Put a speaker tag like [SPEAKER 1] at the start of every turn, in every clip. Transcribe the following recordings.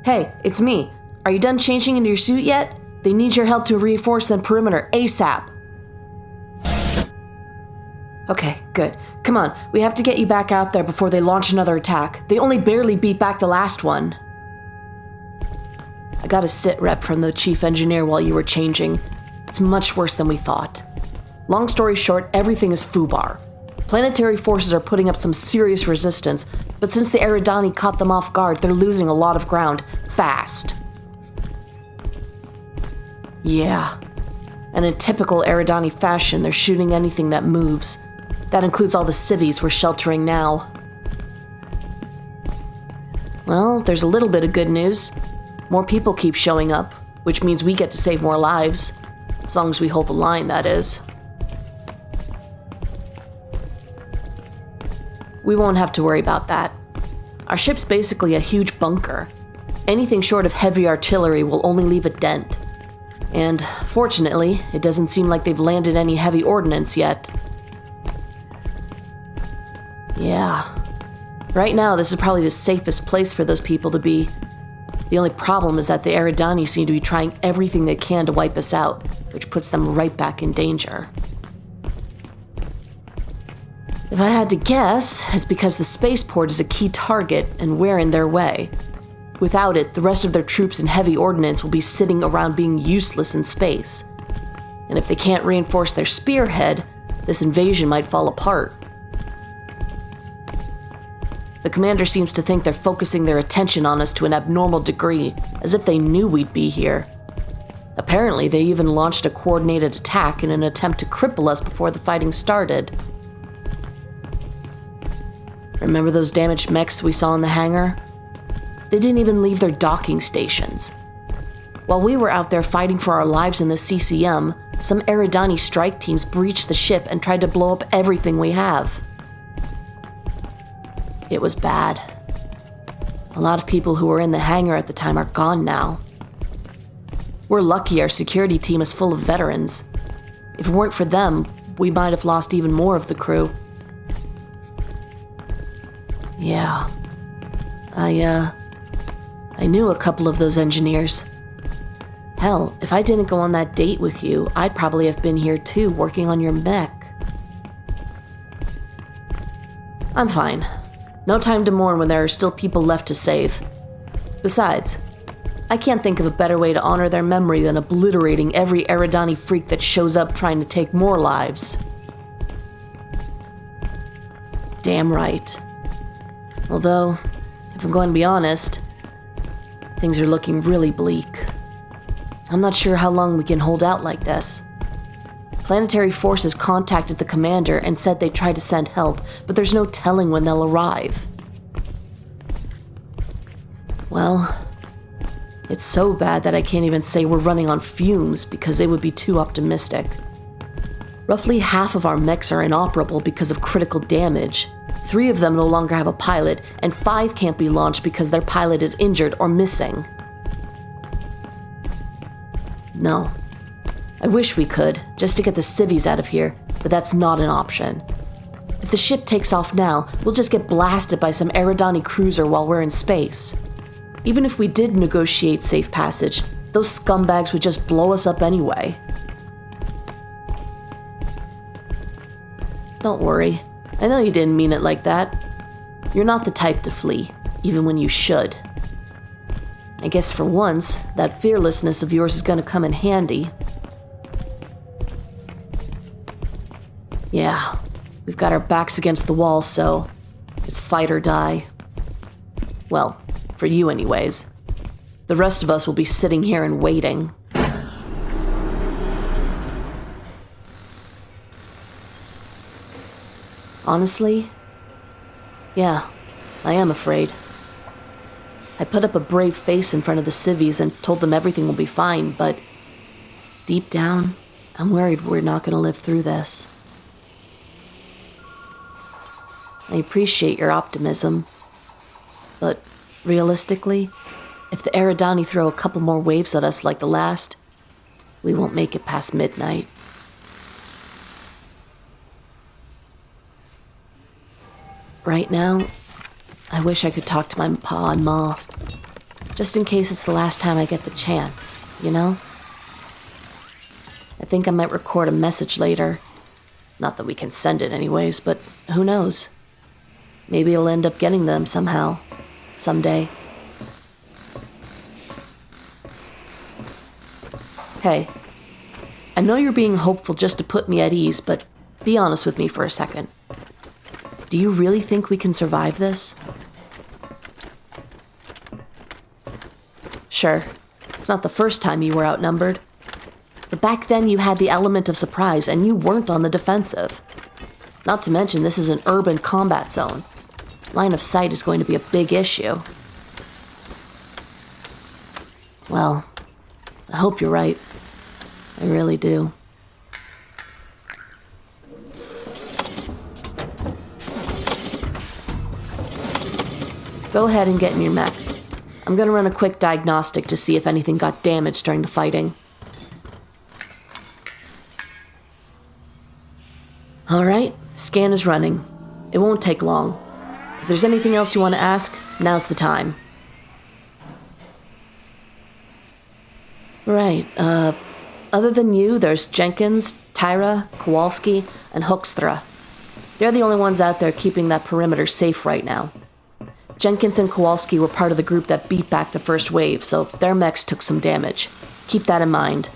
[SPEAKER 1] Hey, it's me. Are you done changing into your suit yet? They need your help to reinforce the perimeter ASAP. Okay, good. Come on, we have to get you back out there before they launch another attack. They only barely beat back the last one. I got a sit rep from the chief engineer while you were changing. It's much worse than we thought. Long story short, everything is foobar. Planetary forces are putting up some serious resistance, but since the Eridani caught them off guard, they're losing a lot of ground, fast. Yeah. And in typical Eridani fashion, they're shooting anything that moves. That includes all the civvies we're sheltering now. Well, there's a little bit of good news. More people keep showing up, which means we get to save more lives. As long as we hold the line, that is. We won't have to worry about that. Our ship's basically a huge bunker. Anything short of heavy artillery will only leave a dent. And, fortunately, it doesn't seem like they've landed any heavy ordnance yet. Yeah. Right now, this is probably the safest place for those people to be. The only problem is that the Eridani seem to be trying everything they can to wipe us out, which puts them right back in danger. If I had to guess, it's because the spaceport is a key target and we're in their way. Without it, the rest of their troops and heavy ordnance will be sitting around being useless in space. And if they can't reinforce their spearhead, this invasion might fall apart. The commander seems to think they're focusing their attention on us to an abnormal degree, as if they knew we'd be here. Apparently, they even launched a coordinated attack in an attempt to cripple us before the fighting started. Remember those damaged mechs we saw in the hangar? They didn't even leave their docking stations. While we were out there fighting for our lives in the CCM, some Eridani strike teams breached the ship and tried to blow up everything we have. It was bad. A lot of people who were in the hangar at the time are gone now. We're lucky our security team is full of veterans. If it weren't for them, we might have lost even more of the crew. Yeah. I knew a couple of those engineers. Hell, if I didn't go on that date with you, I'd probably have been here too, working on your mech. I'm fine. No time to mourn when there are still people left to save. Besides, I can't think of a better way to honor their memory than obliterating every Eridani freak that shows up trying to take more lives. Damn right. Although, if I'm going to be honest, things are looking really bleak. I'm not sure how long we can hold out like this. Planetary forces contacted the commander and said they'd try to send help, but there's no telling when they'll arrive. Well, it's so bad that I can't even say we're running on fumes because it would be too optimistic. Roughly half of our mechs are inoperable because of critical damage. 3 of them no longer have a pilot, and 5 can't be launched because their pilot is injured or missing. No. I wish we could, just to get the civvies out of here, but that's not an option. If the ship takes off now, we'll just get blasted by some Eridani cruiser while we're in space. Even if we did negotiate safe passage, those scumbags would just blow us up anyway. Don't worry. I know you didn't mean it like that. You're not the type to flee, even when you should. I guess for once, that fearlessness of yours is gonna come in handy. Yeah, we've got our backs against the wall, so it's fight or die. Well, for you anyways. The rest of us will be sitting here and waiting. Honestly, yeah, I am afraid. I put up a brave face in front of the civvies and told them everything will be fine, but deep down, I'm worried we're not going to live through this. I appreciate your optimism, but realistically, if the Eridani throw a couple more waves at us like the last, we won't make it past midnight. Right now, I wish I could talk to my pa and ma. Just in case it's the last time I get the chance, you know? I think I might record a message later. Not that we can send it anyways, but who knows? Maybe I'll end up getting them somehow. Someday. Hey, I know you're being hopeful just to put me at ease, but be honest with me for a second. Do you really think we can survive this? Sure, it's not the first time you were outnumbered. But back then you had the element of surprise and you weren't on the defensive. Not to mention this is an urban combat zone. Line of sight is going to be a big issue. Well, I hope you're right. I really do. Go ahead and get in your mech. I'm gonna run a quick diagnostic to see if anything got damaged during the fighting. Alright, scan is running. It won't take long. If there's anything else you want to ask, now's the time. Right, other than you, there's Jenkins, Tyra, Kowalski, and Hoekstra. They're the only ones out there keeping that perimeter safe right now. Jenkins and Kowalski were part of the group that beat back the first wave, so their mechs took some damage. Keep that in mind.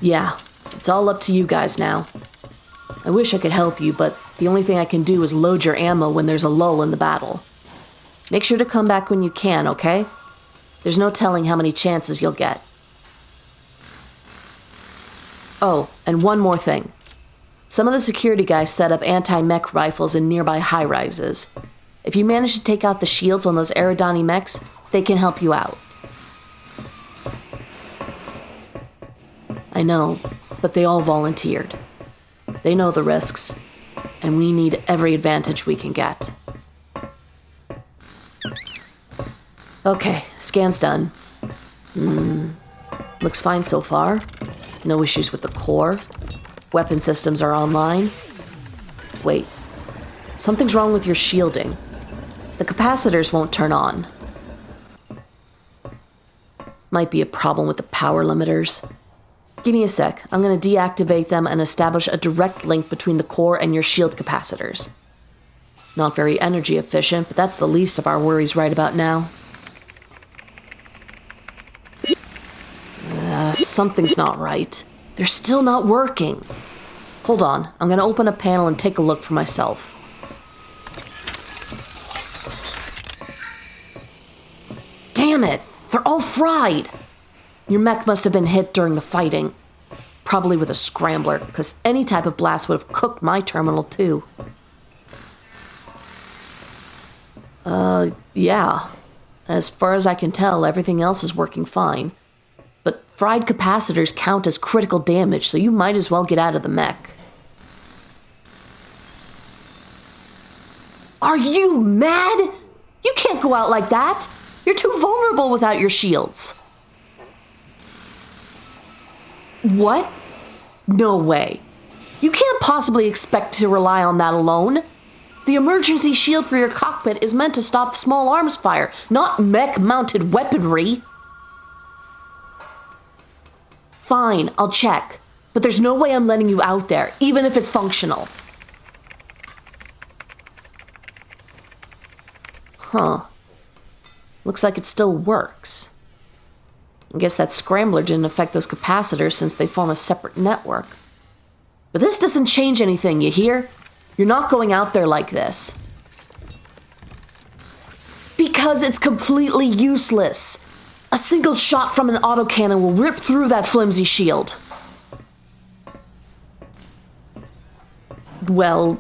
[SPEAKER 1] Yeah, it's all up to you guys now. I wish I could help you, but the only thing I can do is load your ammo when there's a lull in the battle. Make sure to come back when you can, okay? There's no telling how many chances you'll get. Oh, and one more thing. Some of the security guys set up anti-mech rifles in nearby high-rises. If you manage to take out the shields on those Eridani mechs, they can help you out. I know, but they all volunteered. They know the risks, and we need every advantage we can get. Okay, scan's done. Looks fine so far. No issues with the core. Weapon systems are online. Wait, something's wrong with your shielding. The capacitors won't turn on. Might be a problem with the power limiters. Give me a sec. I'm going to deactivate them and establish a direct link between the core and your shield capacitors. Not very energy efficient, but that's the least of our worries right about now. Something's not right. They're still not working. Hold on, I'm gonna open a panel and take a look for myself. Damn it! They're all fried! Your mech must have been hit during the fighting. Probably with a scrambler, because any type of blast would have cooked my terminal too. Yeah. As far as I can tell, everything else is working fine. But fried capacitors count as critical damage, so you might as well get out of the mech. Are you mad? You can't go out like that. You're too vulnerable without your shields. What? No way. You can't possibly expect to rely on that alone. The emergency shield for your cockpit is meant to stop small arms fire, not mech-mounted weaponry. Fine, I'll check. But there's no way I'm letting you out there, even if it's functional. Huh. Looks like it still works. I guess that scrambler didn't affect those capacitors since they form a separate network. But this doesn't change anything, you hear? You're not going out there like this. Because it's completely useless. A single shot from an autocannon will rip through that flimsy shield. Well,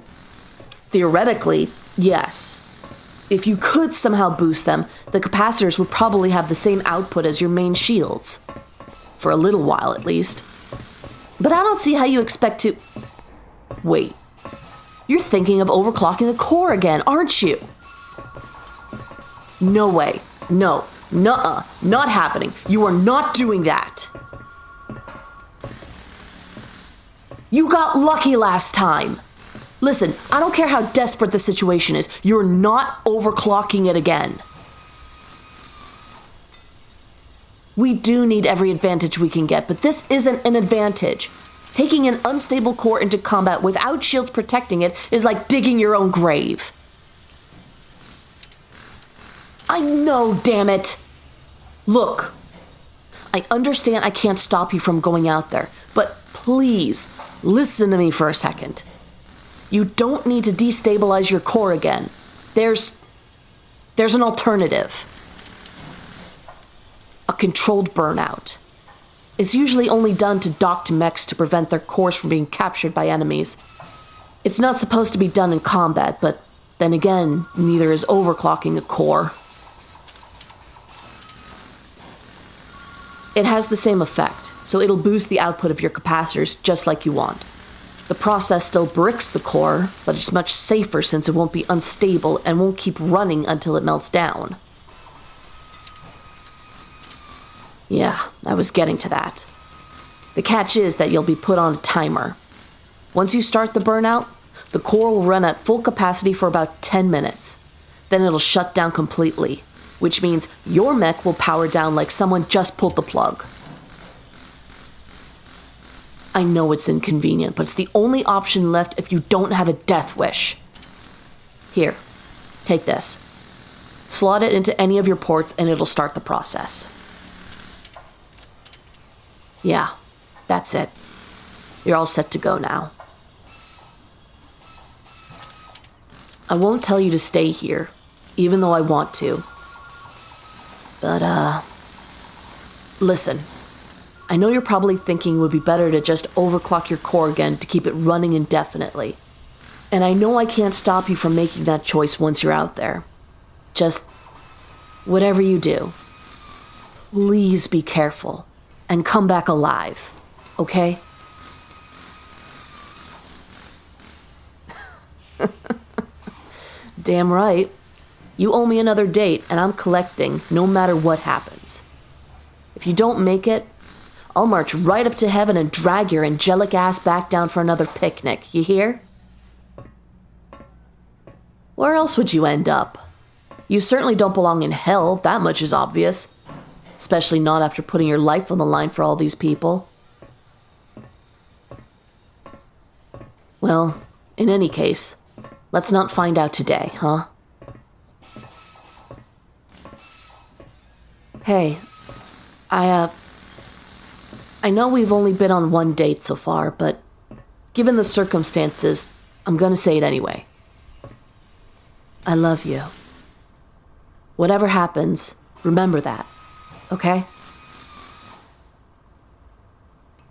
[SPEAKER 1] theoretically, yes. If you could somehow boost them, the capacitors would probably have the same output as your main shields. For a little while, at least. But I don't see how you expect to... Wait. You're thinking of overclocking the core again, aren't you? No way. No. Nuh-uh. Not happening. You are not doing that. You got lucky last time. Listen, I don't care how desperate the situation is. You're not overclocking it again. We do need every advantage we can get, but this isn't an advantage. Taking an unstable core into combat without shields protecting it is like digging your own grave. I know, damn it. Look, I understand I can't stop you from going out there, but please, listen to me for a second. You don't need to destabilize your core again. There's an alternative. A controlled burnout. It's usually only done to docked mechs to prevent their cores from being captured by enemies. It's not supposed to be done in combat, but then again, neither is overclocking a core. It has the same effect, so it'll boost the output of your capacitors just like you want. The process still bricks the core, but it's much safer since it won't be unstable and won't keep running until it melts down. Yeah, I was getting to that. The catch is that you'll be put on a timer. Once you start the burnout, the core will run at full capacity for about 10 minutes. Then it'll shut down completely, which means your mech will power down like someone just pulled the plug. I know it's inconvenient, but it's the only option left if you don't have a death wish. Here, take this. Slot it into any of your ports and it'll start the process. Yeah, that's it. You're all set to go now. I won't tell you to stay here, even though I want to. But, listen. I know you're probably thinking it would be better to just overclock your core again to keep it running indefinitely. And I know I can't stop you from making that choice once you're out there. Just, whatever you do, please be careful. And come back alive, okay? Damn right. You owe me another date, and I'm collecting no matter what happens. If you don't make it, I'll march right up to heaven and drag your angelic ass back down for another picnic, you hear? Where else would you end up? You certainly don't belong in hell, that much is obvious. Especially not after putting your life on the line for all these people. Well, in any case, let's not find out today, huh? Hey, I know we've only been on one date so far, but given the circumstances, I'm gonna say it anyway. I love you. Whatever happens, remember that. Okay?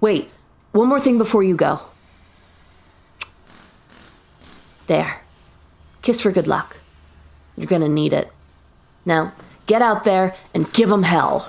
[SPEAKER 1] Wait, one more thing before you go. There. Kiss for good luck. You're gonna need it. Now, get out there and give 'em hell.